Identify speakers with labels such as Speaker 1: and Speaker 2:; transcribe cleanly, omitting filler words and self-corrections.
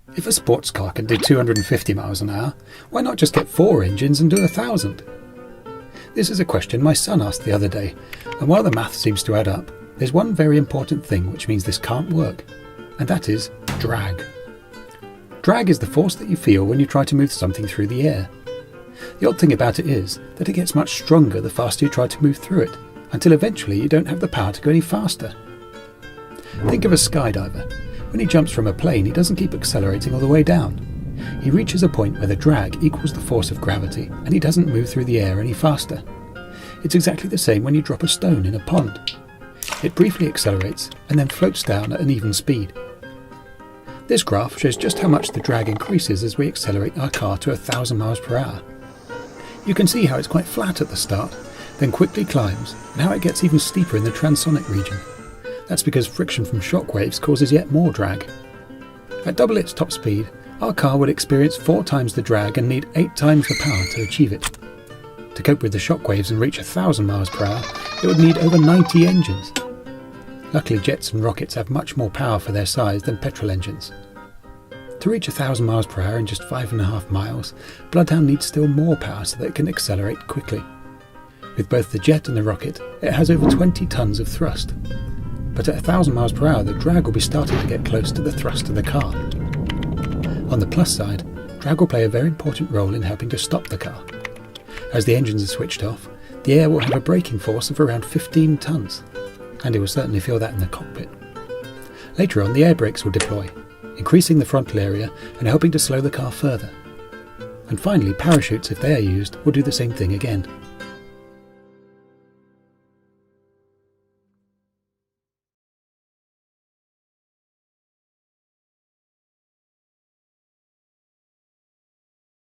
Speaker 1: If a sports car can do 250 miles an hour, why not just get 4 engines and do 1,000? This is a question my son asked the other day, and while the math seems to add up, there's one very important thing which means this can't work, and that is drag. Drag is the force that you feel when you try to move something through the air. The odd thing about it is that it gets much stronger the faster you try to move through it, until eventually you don't have the power to go any faster. Think of a skydiver. When he jumps from a plane, he doesn't keep accelerating all the way down. He reaches a point where the drag equals the force of gravity, and he doesn't move through the air any faster. It's exactly the same when you drop a stone in a pond. It briefly accelerates and then floats down at an even speed. This graph shows just how much the drag increases as we accelerate our car to 1,000 miles per hour. You can see how it's quite flat at the start, then quickly climbs, and how it gets even steeper in the transonic region. That's because friction from shock waves causes yet more drag. At double its top speed, our car would experience 4 times the drag and need 8 times the power to achieve it. To cope with the shock waves and reach 1,000 miles per hour, it would need over 90 engines. Luckily, jets and rockets have much more power for their size than petrol engines. To reach 1,000 miles per hour in just 5.5 miles, Bloodhound needs still more power so that it can accelerate quickly. With both the jet and the rocket, it has over 20 tons of thrust. But at 1,000 miles per hour, the drag will be starting to get close to the thrust of the car. On the plus side, drag will play a very important role in helping to stop the car. As the engines are switched off, the air will have a braking force of around 15 tons. And you will certainly feel that in the cockpit. Later on, the air brakes will deploy, increasing the frontal area and helping to slow the car further. And finally, parachutes, if they are used, will do the same thing again.